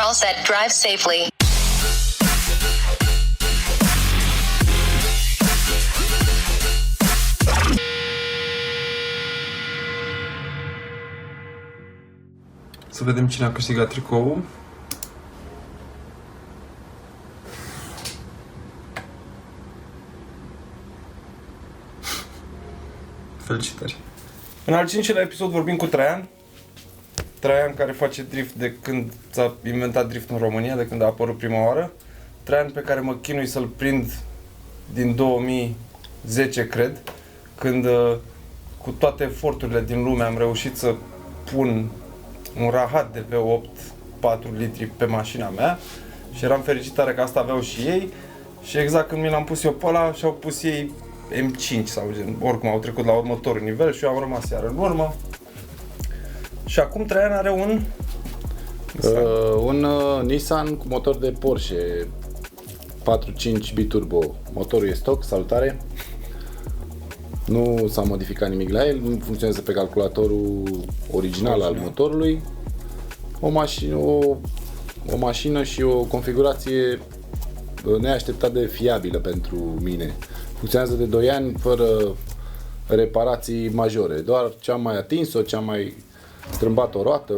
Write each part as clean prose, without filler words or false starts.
All set. Drive safely. Să vedem cine a câștigat tricoul. Felicitări! În al 5-lea episod vorbim cu Traian. Traian care face drift de când s-a inventat drift în România, de când a apărut prima oară. Traian pe care mă chinui să-l prind din 2010, cred, când cu toate eforturile din lume am reușit să pun un rahat de V8 4 litri pe mașina mea și eram fericit tare că asta aveau și ei și exact când mi l-am pus eu pe ăla și-au pus ei M5 sau gen, oricum au trecut la următorul nivel și eu am rămas iar în urmă. Și acum Traian are un Nissan cu motor de Porsche 4.5 biturbo. Motorul e stock, salutare. Nu s-a modificat nimic la el, nu funcționează pe calculatorul original al motorului. O mașină și o configurație neașteptat de fiabilă pentru mine. Funcționează de 2 ani fără reparații majore. Doar ce am mai atins-o, ce am mai strâmbat o roată,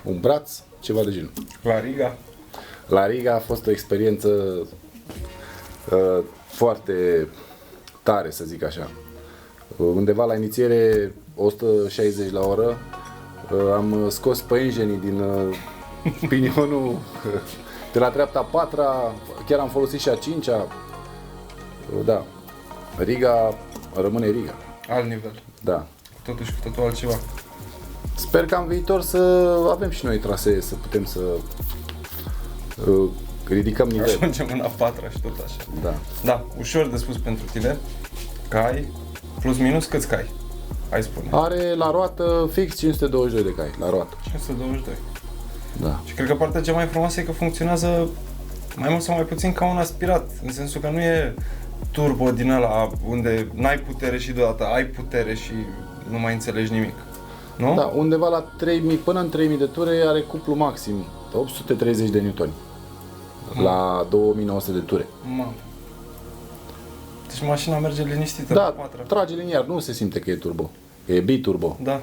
un braț, ceva de genul. la Riga. La Riga a fost o experiență foarte tare, să zic așa. Undeva la inițiere 160 la oră, am scos păienjenii din pinionul de la dreapta a 4-a, chiar am folosit și a 5-a. Da, Riga rămâne Riga. Alt nivel. Da. Totuși cu totul altceva. Sper că în viitor să avem și noi trasee, să putem să ridicăm nivelul. Ajungem în a 4-a și tot așa. Da. Da, ușor de spus pentru tine. Cai, plus minus câți cai? Hai spune. Are la roată fix 522 de cai, la roată. 522. Da. Și cred că partea cea mai frumoasă e că funcționează mai mult sau mai puțin ca un aspirat. În sensul că nu e turbo din ăla unde n-ai putere și deodată ai putere și nu mai înțelegi nimic. Nu? Da, undeva la 3000 până în 3000 de ture are cuplu maxim 830 de newtoni. La 2900 de ture. Mamă. Deci mașina merge liniștită Da, la 4. trage liniar, nu se simte că e turbo. E biturbo. Da.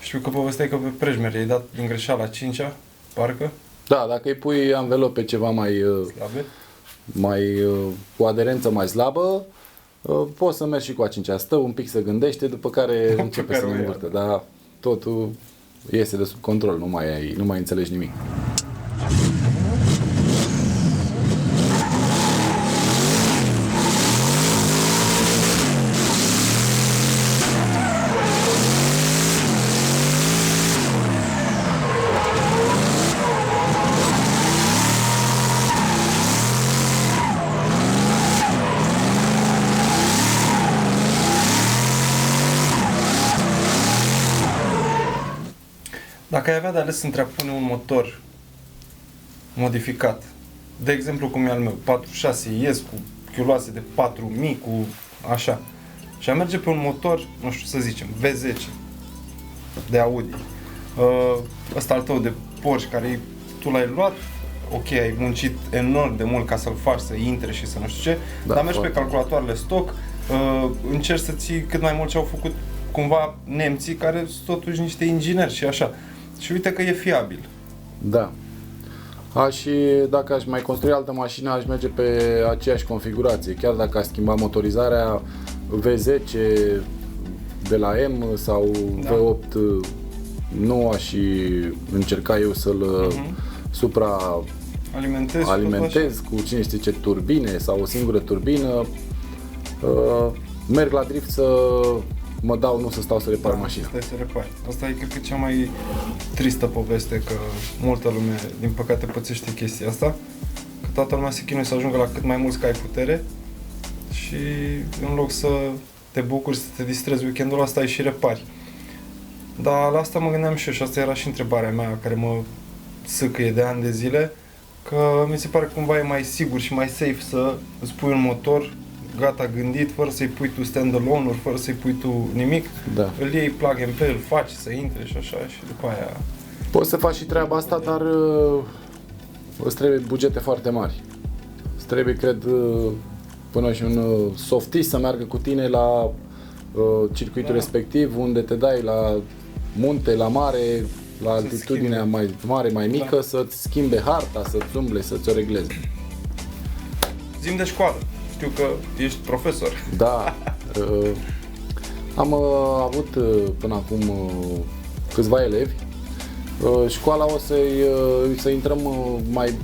Știu că povesteai că pe Prejmer i-ai dat din greșeala 5-a, parcă, Da, dacă îi pui anvelope ceva slabe. cu aderență mai slabă, poți să mergi și cu a 5-a. Stă un pic să gândește, după care începe care să o ia, învârtă. Dar totul iese de sub control, nu mai înțelegi nimic. Dacă ai avea de ales între a pune un motor modificat, de exemplu cum e al meu, 4.6 ies cu chiuloase de 4.000, cu așa, și a merge pe un motor, nu știu să zicem, V10 de Audi, ăsta al tău de Porsche, care tu l-ai luat, ok, ai muncit enorm de mult ca să-l faci să intre și să nu știu ce, Da, dar mergi pe foarte. calculatoarele stock, încerci să ții cât mai mult ce au făcut cumva nemții, care sunt totuși niște ingineri și așa. Și uite că e fiabil. Da. Și dacă aș mai construi altă mașină, aș merge pe aceeași configurație. Chiar dacă aș schimba motorizarea V10 de la M sau Da. V8 nu aș încerca eu să-l alimentez cu cine știe ce turbine sau o singură turbină. Merg la drift să mă dau, nu să stau să repar mașina. Stai să repari. Asta e, cred că, cea mai tristă poveste, că multă lume, din păcate, pățește chestia asta. Că toată lumea se chinuie să ajungă la cât mai mulți că ai putere și în loc să te bucuri, să te distrezi weekendul ăsta, ai și repari. Dar la asta mă gândeam și eu și asta era și întrebarea mea care mă sâcăie de ani de zile, că mi se pare că cumva e mai sigur și mai safe să îți pui un motor gata gândit, fără să-i pui tu stand-alone-uri, fără să-i pui tu nimic, Da. îl iei plug and play, îl faci să intre și așa și după aia Poți să faci și treaba asta, dar îți trebuie bugete foarte mari. Îți trebuie, cred, până și un softist să meargă cu tine la circuitul respectiv, unde te dai la munte, la mare, la altitudinea mai mare, mai mică, să-ți schimbe harta, să-ți umble, să-ți o regleze. Zi-mi de școală. Știu că ești profesor. Da. Am avut până acum câțiva elevi. Școala o să intrăm mai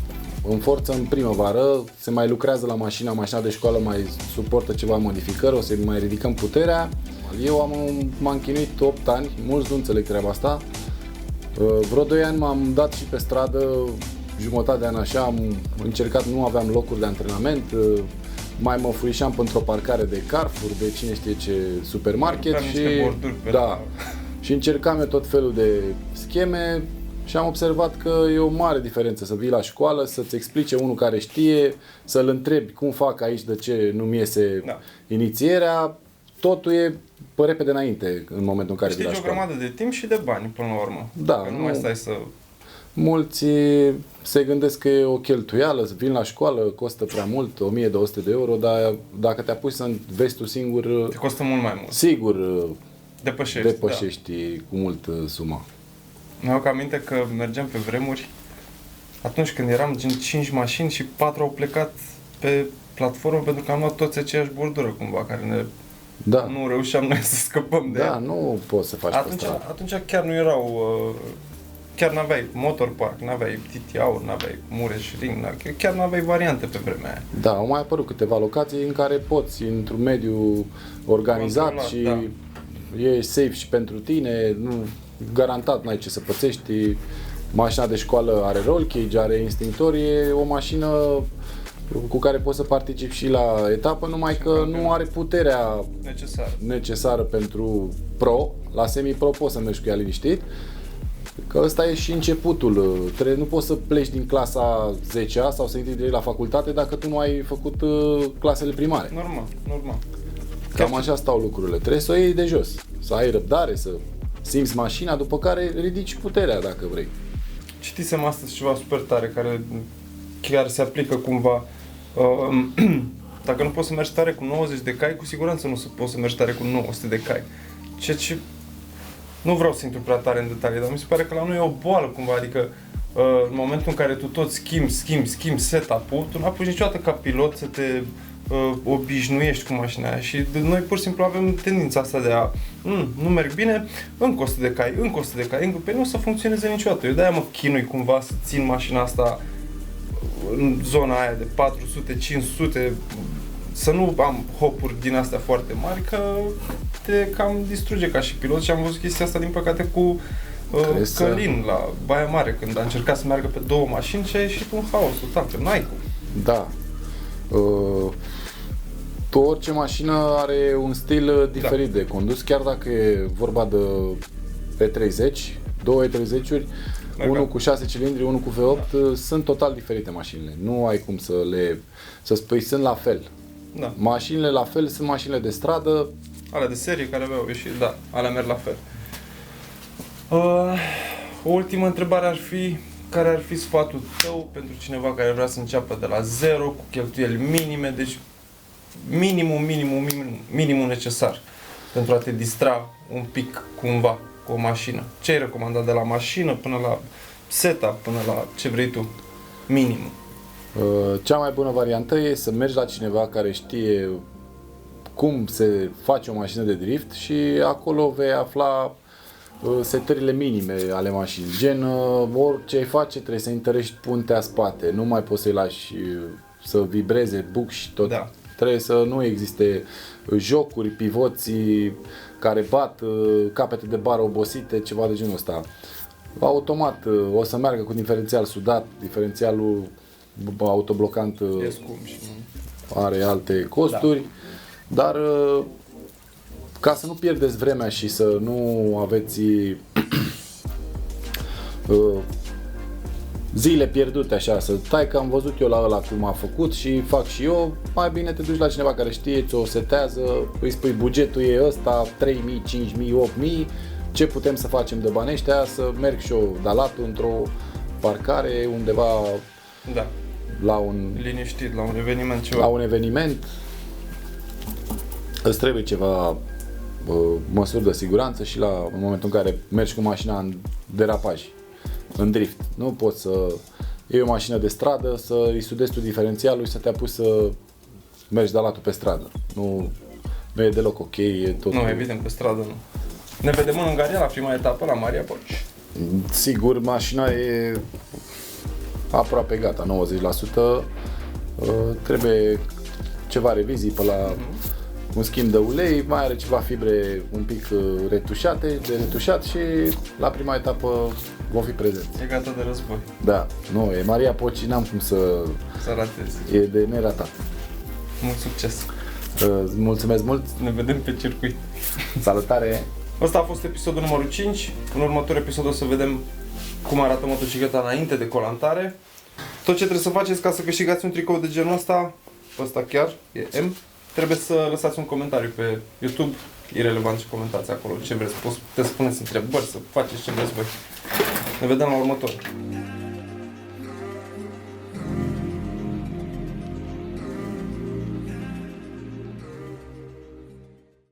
în forță în primăvară, se mai lucrează la mașina de școală mai suportă ceva modificări, o să mai ridicăm puterea. Eu m-am chinuit 8 ani, mulți nu înțeleg treaba asta. Vreo 2 ani m-am dat și pe stradă, jumătate de an așa, am încercat, nu aveam locuri de antrenament, mai mă furișam într-o parcare de Carrefour, de cine știe ce supermarket și încercam eu tot felul de scheme și am observat că e o mare diferență să vii la școală, să-ți explice unul care știe, să-l întrebi cum fac aici, de ce nu-mi iese inițierea, totul e pe repede înainte în momentul în care vii la școală. Știi o grămadă de timp și de bani până la urmă. Da, că nu mai stai să... Mulți se gândesc că e o cheltuială, să vin la școală, costă prea mult, 1200 de euro, dar dacă te apuci să înveți tu singur... Te costă mult mai mult. Sigur depășești cu mult suma. Mi-au aminte că mergeam pe vremuri, atunci când eram gen 5 mașini și 4 au plecat pe platformă pentru că am luat toți aceeași bordură cumva, care nu reușeam noi să scăpăm de ea. Da, nu poți să faci pe stradă. Atunci chiar nu erau... Chiar n-aveai motor park, n-aveai TT-uri, n-aveai Mureș Ring, chiar n-aveai variante pe vremea aia. Da, au mai apărut câteva locații în care poți, într-un mediu organizat și e safe și pentru tine, garantat n-ai ce să pățești. Mașina de școală are roll cage, are instinctor, e o mașină cu care poți să participi și la etapă, numai că nu are puterea necesară pentru pro. La semi-pro poți să mergi cu ea liniștit. Că ăsta e și începutul. Nu poți să pleci din clasa 10-a sau să intri direct la facultate dacă tu nu ai făcut clasele primare. Normal. Cam așa stau lucrurile. Trebuie să o iei de jos, să ai răbdare, să simți mașina, după care ridici puterea dacă vrei. Citisem astăzi ceva super tare care chiar se aplică cumva. Dacă nu poți să mergi tare cu 90 de cai, cu siguranță nu poți să mergi tare cu 900 de cai. Ceea ce nu vreau să intru prea tare în detalii, dar mi se pare că la noi e o boală cumva, adică în momentul în care tu tot schimbi setup-ul, tu n-apuci niciodată ca pilot să te obișnuiești cu mașina aia și noi pur și simplu avem tendința asta de a nu merg bine, încă 100 de cai, pe nu o să funcționeze niciodată. Eu de-aia mă chinui cumva să țin mașina asta în zona aia de 400, 500, să nu am hopuri din astea foarte mari, că te cam distruge ca și pilot și am văzut chestia asta din păcate cu Călin la Baia Mare, când a încercat să meargă pe 2 mașini și a ieșit un haos total, că n-ai cum. Da. Orice mașină are un stil diferit de condus, chiar dacă e vorba de E30, 2 E30-uri, unul cu 6 cilindri, unul cu V8, sunt total diferite mașinile. Nu ai cum să spui, sunt la fel. Da. Mașinile la fel sunt mașinile de stradă. Alea de serie care aveau ieșit, da, alea merg la fel. O ultimă întrebare ar fi, care ar fi sfatul tău pentru cineva care vrea să înceapă de la zero, cu cheltuieli minime, deci minimul necesar pentru a te distra un pic cumva cu o mașină. Ce ai recomandat de la mașină până la setup, până la ce vrei tu? Minimum. Cea mai bună variantă e să mergi la cineva care știe cum se face o mașină de drift și acolo vei afla setările minime ale mașinii. Gen, orice ai face trebuie să întărești puntea spate, nu mai poți să-i lași să vibreze buc și tot. Da. Trebuie să nu existe jocuri, pivoții care bat, capete de bară obosite, ceva de genul ăsta. Automat o să meargă cu diferențial sudat, diferențialul autoblocant e scump și are alte costuri, dar ca să nu pierdeți vremea și să nu aveți zile pierdute așa, să stai că am văzut eu la ăla cum a făcut și fac și eu, mai bine te duci la cineva care știe, ți-o setează, îi spui bugetul e ăsta, 3.000, 5.000, 8.000, ce putem să facem de bani ăștia, să merg și eu de latul într-o parcare undeva Da, la un liniștit, la un eveniment, ceva. la un eveniment, îți trebuie ceva măsuri de siguranță și în momentul în care mergi cu mașina în derapaj, în drift. Nu poți să iei o mașină de stradă, să îi sudezi tu diferențialul și să te apuci să mergi de latul pe stradă. Nu e deloc ok, e tot. Nu, evident, pe stradă nu. Ne vedem în Ungaria la prima etapă, la Maria Porci. Sigur, mașina e aproape gata, 90%. Trebuie ceva revizii pe la un schimb de ulei, mai are ceva fibre un pic de retușat și la prima etapă vom fi prezenți. E gata de război, Da, nu, e Maria Poci, n-am cum să... să ratezi. E de neratat. Mult succes! Mulțumesc mult, Ne vedem pe circuit. salutare! Ăsta a fost episodul numărul 5. În următorul episod o să vedem cum arată motocicleta înainte de colantare. Tot ce trebuie să faceți ca să câștigați un tricou de genul ăsta, ăsta chiar, e M, trebuie să lăsați un comentariu pe YouTube, irelevant ce comentați acolo, ce vreți, puteți să puneți întrebări, să faceți ce vreți voi. Ne vedem la următorul.